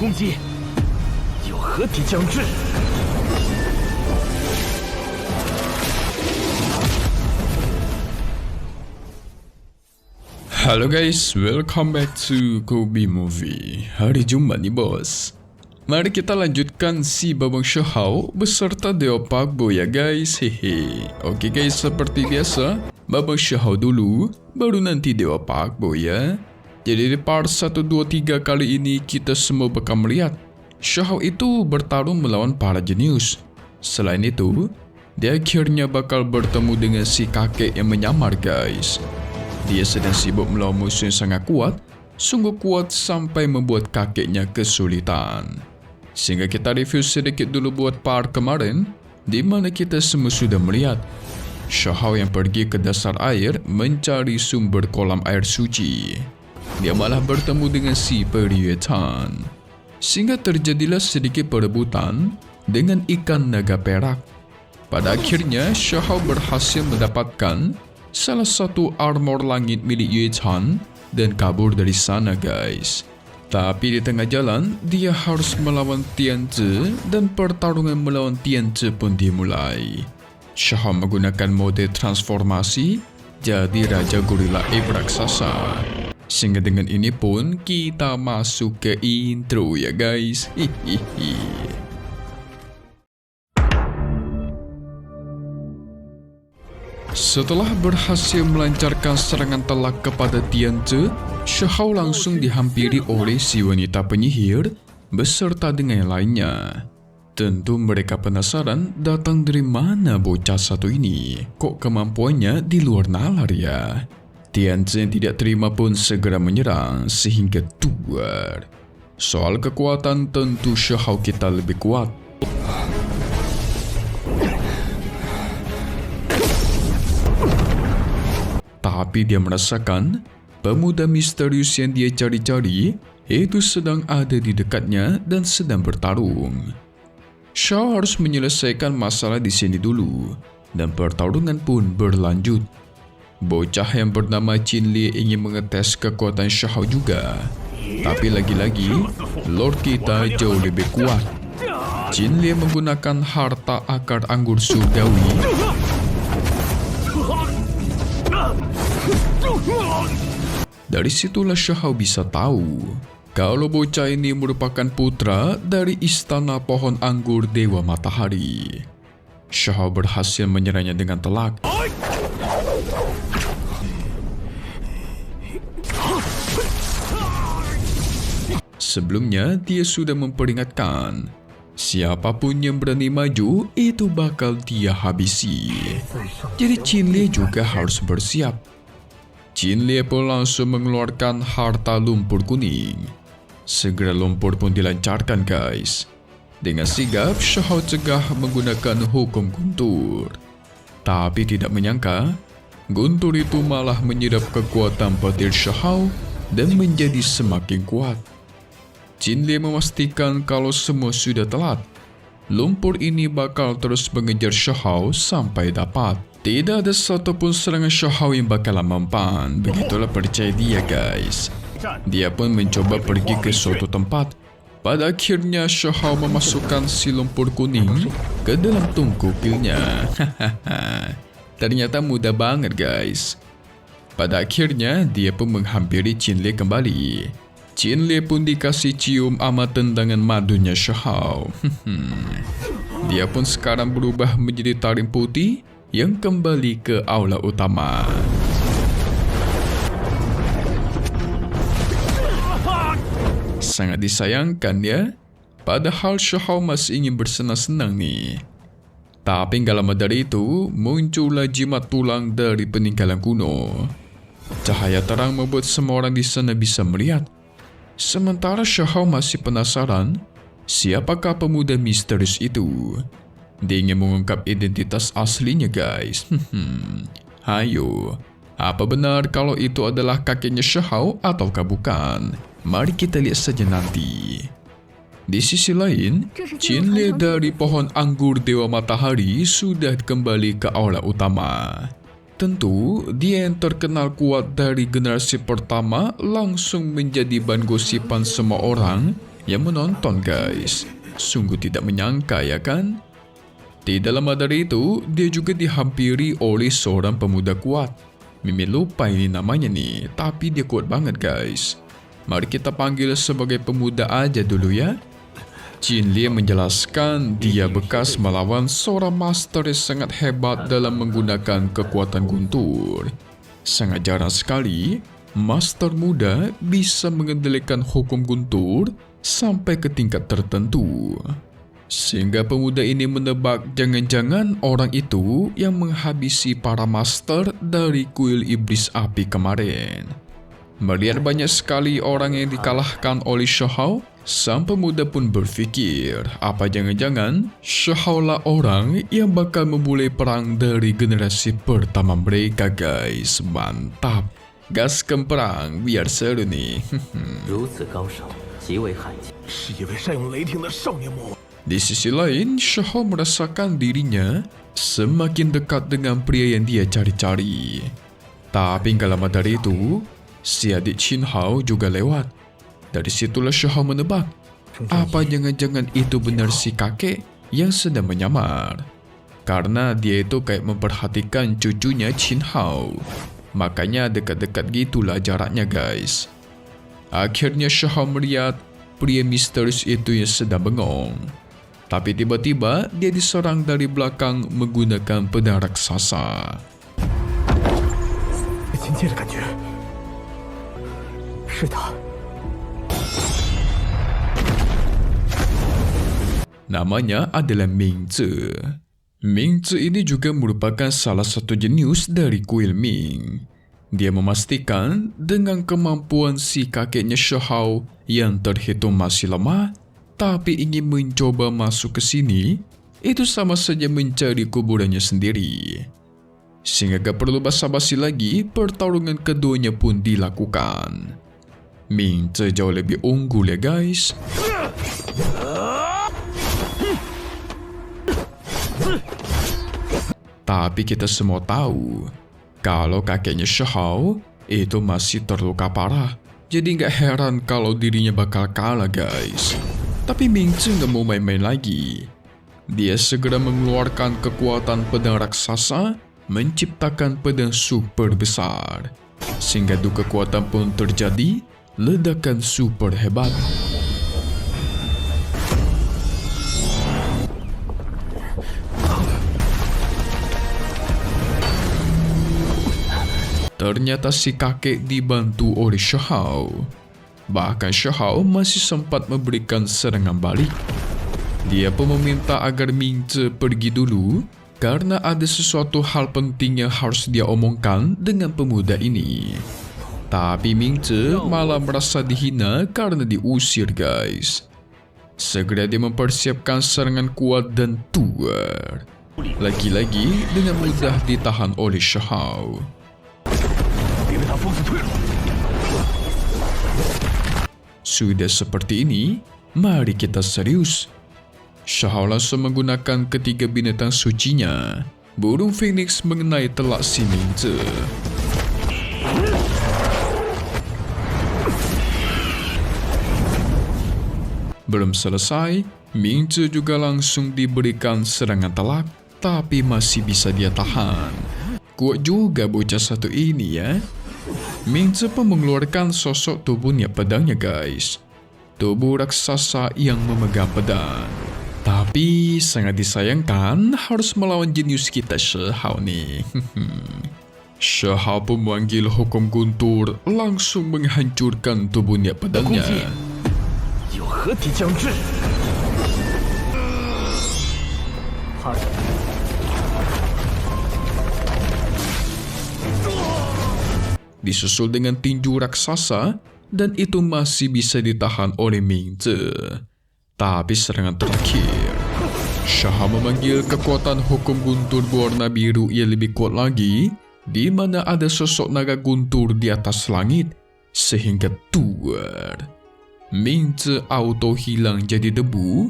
攻击，有何敌将至？ Halo guys, welcome back to Kobe Movie. Hari Jumat nih bos. Mari kita lanjutkan si Babang Shahao beserta Dewa Pak Bo ya guys. Hehe. Oke guys, seperti biasa Babang Shahao dulu, baru nanti Dewa Pak Bo ya. Jadi di part 1, 2, 3 kali ini kita semua bakal melihat Shahao itu bertarung melawan para jenius. Selain itu, dia akhirnya bakal bertemu dengan si kakek yang menyamar guys. Dia sedang sibuk melawan musuh yang sangat kuat, sungguh kuat sampai membuat kakeknya kesulitan. Sehingga kita review sedikit dulu buat part kemarin, di mana kita semua sudah melihat Shahao yang pergi ke dasar air mencari sumber kolam air suci. Dia malah bertemu dengan si peri Yue Tan. Sehingga terjadilah sedikit perebutan dengan ikan naga perak. Pada akhirnya, Shahao berhasil mendapatkan salah satu armor langit milik Yue Tan dan kabur dari sana guys. Tapi di tengah jalan, dia harus melawan Tianzi dan pertarungan melawan Tianzi pun dimulai. Shahao menggunakan mode transformasi jadi Raja Gorila Ape raksasa. Sehingga dengan ini pun kita masuk ke intro ya guys. Hihihi. Setelah berhasil melancarkan serangan telak kepada Tianzi, Shahao langsung dihampiri oleh si wanita penyihir beserta dengan yang lainnya. Tentu mereka penasaran datang dari mana bocah satu ini. Kok kemampuannya di luar nalar ya? Tianzi yang tidak terima pun segera menyerang sehingga tuar. Soal kekuatan tentu Shahao kita lebih kuat. Tapi dia merasakan pemuda misterius yang dia cari-cari itu sedang ada di dekatnya dan sedang bertarung. Shahao harus menyelesaikan masalah di sini dulu dan pertarungan pun berlanjut. Bocah yang bernama Qin Li ingin mengetes kekuatan Shahao juga. Tapi lagi-lagi Lord kita jauh lebih kuat. Qin Li menggunakan harta akar anggur surgawi. Dari situlah Shahao bisa tahu kalau bocah ini merupakan putra dari istana pohon anggur Dewa Matahari. Shahao berhasil menyerangnya dengan telak. Sebelumnya dia sudah memperingatkan, siapapun yang berani maju itu bakal dia habisi. Jadi Qin Li juga harus bersiap. Qin Li pun langsung mengeluarkan harta lumpur kuning. Segera lumpur pun dilancarkan guys. Dengan sigap Shahao cegah menggunakan hukum guntur. Tapi tidak menyangka, guntur itu malah menyerap kekuatan petir Shahao dan menjadi semakin kuat. Qin Li memastikan kalau semua sudah telat. Lumpur ini bakal terus mengejar Shahao sampai dapat. Tidak ada satupun serangan Shahao yang bakalan mempan. Begitulah percaya dia guys. Dia pun mencoba pergi ke suatu tempat. Pada akhirnya Shahao memasukkan si lumpur kuning ke dalam tungku pilnya. Ternyata mudah banget guys. Pada akhirnya dia pun menghampiri Qin Li kembali. Qin Li pun dikasih cium sama tendangan madunya Shahao. Dia pun sekarang berubah menjadi taring putih yang kembali ke aula utama. Sangat disayangkan ya, padahal Shahao masih ingin bersenang-senang nih. Tapi gak lama dari itu, muncullah jimat tulang dari peninggalan kuno. Cahaya terang membuat semua orang di sana bisa melihat. Sementara Shahao masih penasaran, siapakah pemuda misterius itu? Dia ingin mengungkap identitas aslinya guys. Hayo, apa benar kalau itu adalah kakeknya Shahao ataukah bukan? Mari kita lihat saja nanti. Di sisi lain, Qin Li dari pohon anggur Dewa Matahari sudah kembali ke aula utama. Tentu, dia yang terkenal kuat dari generasi pertama langsung menjadi bahan gosipan semua orang yang menonton guys. Sungguh tidak menyangka ya kan? Tidak lama dari itu, dia juga dihampiri oleh seorang pemuda kuat. Mimin lupa ini namanya nih, tapi dia kuat banget guys. Mari kita panggil sebagai pemuda aja dulu ya. Jin Lie menjelaskan dia bekas melawan seorang master yang sangat hebat dalam menggunakan kekuatan guntur. Sangat jarang sekali master muda bisa mengendalikan hukum guntur sampai ke tingkat tertentu. Sehingga pemuda ini menebak jangan-jangan orang itu yang menghabisi para master dari kuil iblis api kemarin. Melihat banyak sekali orang yang dikalahkan oleh Shahao, sang pemuda pun berfikir, apa jangan-jangan Shahao lah orang yang bakal memulai perang dari generasi pertama mereka guys. Mantap, gaskan perang biar seru nih. 如此高手，极为罕见。 是一位善用雷霆的少年魔王。 Di sisi lain, Shahao merasakan dirinya semakin dekat dengan pria yang dia cari-cari. Tapi gak lama dari itu, si adik Qin Hao juga lewat. Dari situlah Shahao menebak, apa jangan-jangan itu benar si kakek yang sedang menyamar. Karena dia itu kayak memperhatikan cucunya Qin Hao. Makanya dekat-dekat gitulah jaraknya guys. Akhirnya Shahao melihat pria misterius itu yang sedang bengong. Tapi tiba-tiba dia diserang dari belakang menggunakan pedang raksasa. 亲切的感觉，是他。 Namanya adalah Ming Zi. Ming Zi ini juga merupakan salah satu jenius dari kuil Ming. Dia memastikan dengan kemampuan si kakeknya Shahao yang terhitung masih lemah, tapi ingin mencoba masuk ke sini, itu sama saja mencari kuburannya sendiri. Sehingga gak perlu basa-basi lagi, pertarungan keduanya pun dilakukan. Ming Zi jauh lebih unggul ya guys. Tapi kita semua tahu, kalau kakeknya Shahao itu masih terluka parah. Jadi gak heran kalau dirinya bakal kalah guys. Tapi Ming Zi gak mau main-main lagi. Dia segera mengeluarkan kekuatan pedang raksasa, menciptakan pedang super besar. Sehingga dua kekuatan pun terjadi, ledakan super hebat. Ternyata si kakek dibantu oleh Shahao. Bahkan Shahao masih sempat memberikan serangan balik. Dia pun meminta agar Ming Zi pergi dulu karena ada sesuatu hal penting yang harus dia omongkan dengan pemuda ini. Tapi Ming Zi malah merasa dihina karena diusir guys. Segera dia mempersiapkan serangan kuat dan tuar. Lagi-lagi dengan mudah ditahan oleh Shahao. 别被他疯子退了。 Sudah seperti ini, mari kita serius. Shahao langsung menggunakan ketiga binatang sucinya. Burung Phoenix mengenai telak si Ming Zi. Belum selesai, Ming Zi juga langsung diberikan serangan telak, tapi masih bisa dia tahan. Kuat juga bocah satu ini ya. Ming Zi pun mengeluarkan sosok tubuhnya pedangnya guys. Tubuh raksasa yang memegang pedang. Tapi sangat disayangkan harus melawan jenius kita Shahao nih. Shahao pun memanggil hukum guntur langsung menghancurkan tubuhnya pedangnya. 有合体将至。 Disusul dengan tinju raksasa dan itu masih bisa ditahan oleh Ming Zi. Tapi serangan terakhir, Shahao memanggil kekuatan hukum guntur berwarna biru yang lebih kuat lagi, di mana ada sosok naga guntur di atas langit, sehingga tuar. Ming Zi auto hilang jadi debu.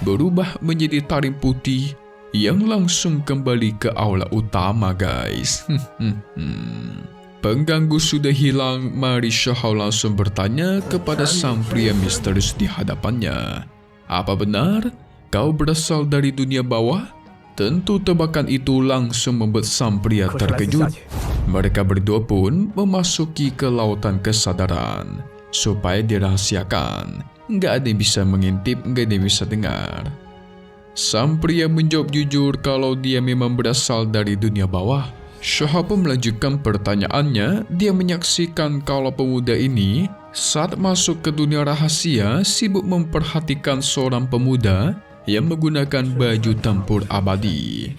Berubah menjadi taring putih yang langsung kembali ke aula utama guys. Pengganggu sudah hilang, mari Shahao langsung bertanya kepada sang pria misterius di hadapannya. Apa benar kau berasal dari dunia bawah? Tentu tebakan itu langsung membuat sang pria terkejut. Mereka berdua pun memasuki ke lautan kesadaran supaya dirahasiakan. Nggak ada yang bisa mengintip, nggak ada yang bisa dengar. Sang pria menjawab jujur kalau dia memang berasal dari dunia bawah. Shahao pun melanjutkan pertanyaannya. Dia menyaksikan kalau pemuda ini saat masuk ke dunia rahasia sibuk memperhatikan seorang pemuda yang menggunakan baju tempur abadi.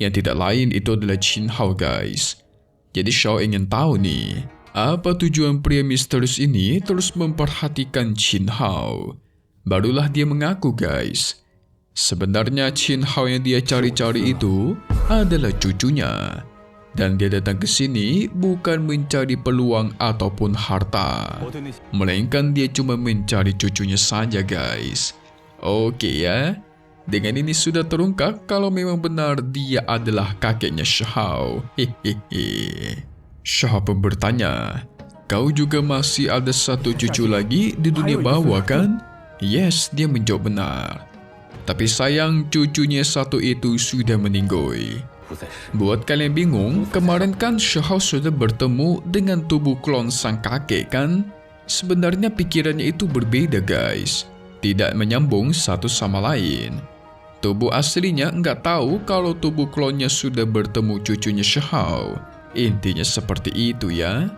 Yang tidak lain itu adalah Qin Hao guys. Jadi Shao ingin tahu nih, apa tujuan pria misterius ini terus memperhatikan Qin Hao. Barulah dia mengaku guys, sebenarnya Qin Hao yang dia cari-cari itu adalah cucunya. Dan dia datang ke sini bukan mencari peluang ataupun harta, melainkan dia cuma mencari cucunya saja guys. Oke ya, dengan ini sudah terungkap kalau memang benar dia adalah kakeknya Shahao. Shahao pun bertanya, kau juga masih ada satu cucu lagi di dunia bawah kan? Yes, dia menjawab benar. Tapi sayang cucunya satu itu sudah meninggal. Buat kalian bingung, kemarin kan Shahao sudah bertemu dengan tubuh klon sang kakek kan? Sebenarnya pikirannya itu berbeda guys, tidak menyambung satu sama lain. Tubuh aslinya nggak tahu kalau tubuh klonnya sudah bertemu cucunya Shahao. Intinya seperti itu ya.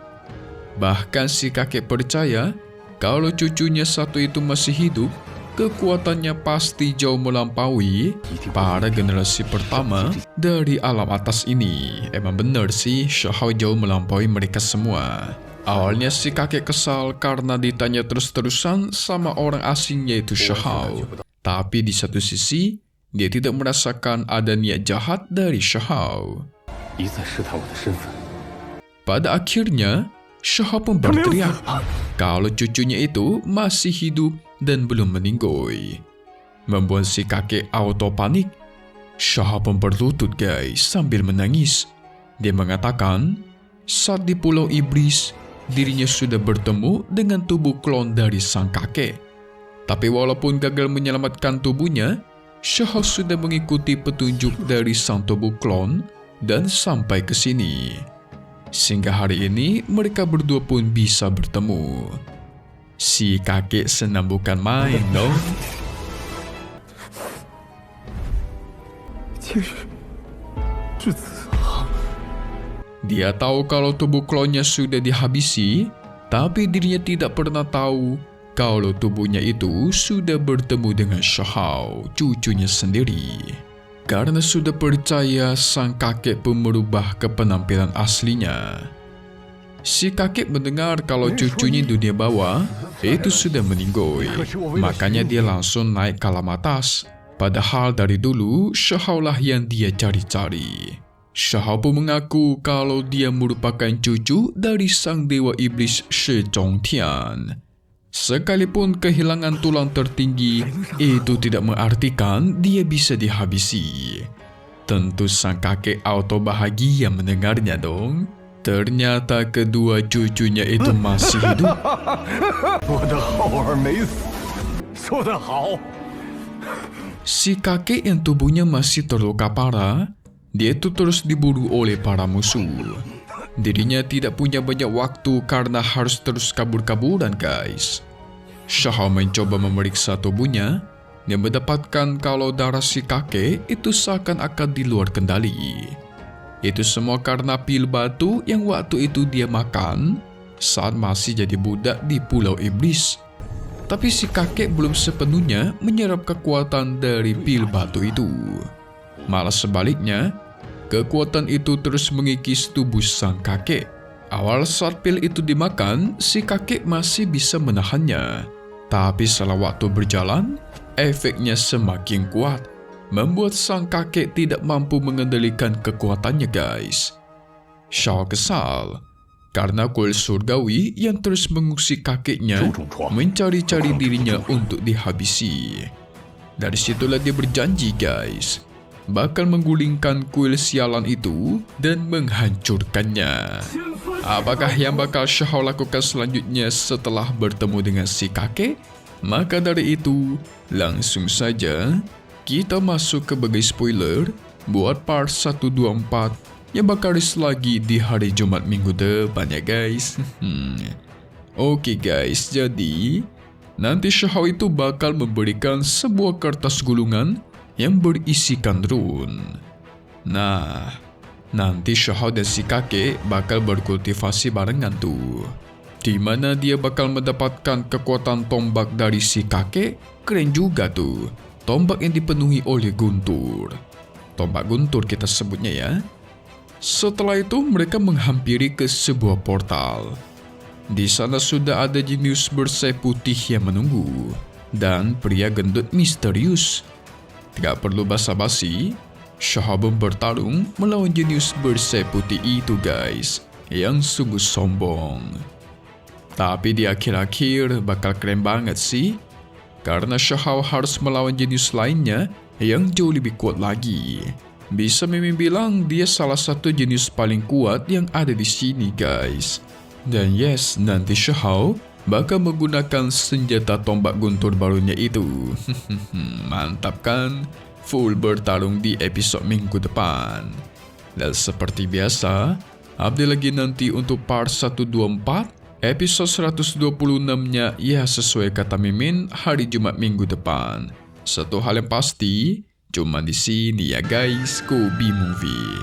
Bahkan si kakek percaya kalau cucunya satu itu masih hidup, kekuatannya pasti jauh melampaui para generasi pertama dari alam atas ini. Emang bener sih, Shahao jauh melampaui mereka semua. Awalnya si kakek kesal karena ditanya terus-terusan sama orang asing yaitu Shahao. Tapi di satu sisi, dia tidak merasakan ada niat jahat dari Shahao. Pada akhirnya, Shahao pun berteriak kalau cucunya itu masih hidup dan belum meninggal. Membuat si kakek auto panik. Shahao pun berlutut guys sambil menangis. Dia mengatakan saat di Pulau Iblis dirinya sudah bertemu dengan tubuh klon dari sang kakek. Tapi walaupun gagal menyelamatkan tubuhnya, Shahao sudah mengikuti petunjuk dari sang tubuh klon dan sampai ke sini. Sehingga hari ini mereka berdua pun bisa bertemu. Si kakek senang bukan main dong. Dia tahu kalau tubuh klonnya sudah dihabisi, tapi dirinya tidak pernah tahu kalau tubuhnya itu sudah bertemu dengan Shahao, cucunya sendiri. Karena sudah percaya, sang kakek pun merubah ke penampilan aslinya. Si kakek mendengar kalau cucunya di dunia bawah itu sudah meninggal. Makanya dia langsung naik ke alam atas. Padahal dari dulu Shahao lah yang dia cari-cari. Shahao pun mengaku kalau dia merupakan cucu dari sang dewa iblis Shi Zhongtian. Sekalipun kehilangan tulang tertinggi, itu tidak mengartikan dia bisa dihabisi. Tentu sang kakek auto bahagia mendengarnya dong. Ternyata kedua cucunya itu masih hidup. Si kakek yang tubuhnya masih terluka parah, dia itu terus diburu oleh para musuh. Dirinya tidak punya banyak waktu karena harus terus kabur-kaburan guys. Shahao mencoba memeriksa tubuhnya dan mendapatkan kalau darah si kakek itu seakan-akan di luar kendali. Itu semua karena pil batu yang waktu itu dia makan saat masih jadi budak di Pulau Iblis. Tapi si kakek belum sepenuhnya menyerap kekuatan dari pil batu itu. Malah sebaliknya, kekuatan itu terus mengikis tubuh sang kakek. Awal saat pil itu dimakan, si kakek masih bisa menahannya. Tapi setelah waktu berjalan, efeknya semakin kuat, membuat sang kakek tidak mampu mengendalikan kekuatannya guys. Shao kesal karena kuil surgawi yang terus mengusik kakeknya mencari-cari dirinya untuk dihabisi. Dari situlah dia berjanji guys, bakal menggulingkan kuil sialan itu dan menghancurkannya. Apakah yang bakal Xiao lakukan selanjutnya setelah bertemu dengan si kakek? Maka dari itu, langsung saja kita masuk ke bagai spoiler buat part 124 yang bakal rilis lagi di hari Jumat minggu depan ya guys. Oke guys, jadi nanti Xiao itu bakal memberikan sebuah kertas gulungan yang berisikan rune. Nah, nanti Xiao dan si kakek bakal berkultivasi barengan tuh. Di mana dia bakal mendapatkan kekuatan tombak dari si kakek. Keren juga tuh. Tombak yang dipenuhi oleh guntur. Tombak guntur kita sebutnya ya. Setelah itu mereka menghampiri ke sebuah portal. Di sana sudah ada jenius bersayap putih yang menunggu. Dan pria gendut misterius. Tidak perlu basa-basi, Xiao bertarung melawan jenius bersayap putih itu guys. Yang sungguh sombong. Tapi di akhir-akhir bakal keren banget sih. Karena Xiao harus melawan jenius lainnya yang jauh lebih kuat lagi. Bisa Mimin bilang dia salah satu jenius paling kuat yang ada di sini guys. Dan yes, nanti Xiao bakal menggunakan senjata tombak guntur barunya itu. Mantap kan? Full bertarung di episode minggu depan. Dan seperti biasa, update lagi nanti untuk part 124. Episode 126-nya ya sesuai kata Mimin hari Jumat minggu depan. Satu hal yang pasti, cuma di sini ya guys, Kobi Movie.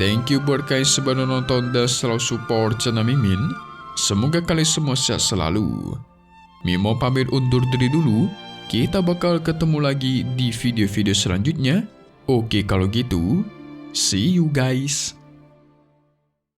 Thank you buat kalian sebelum nonton dan selalu support channel Mimin. Semoga kalian semua sehat selalu. Mimin mau pamit undur diri dulu. Kita bakal ketemu lagi di video-video selanjutnya. Oke kalau gitu, see you guys.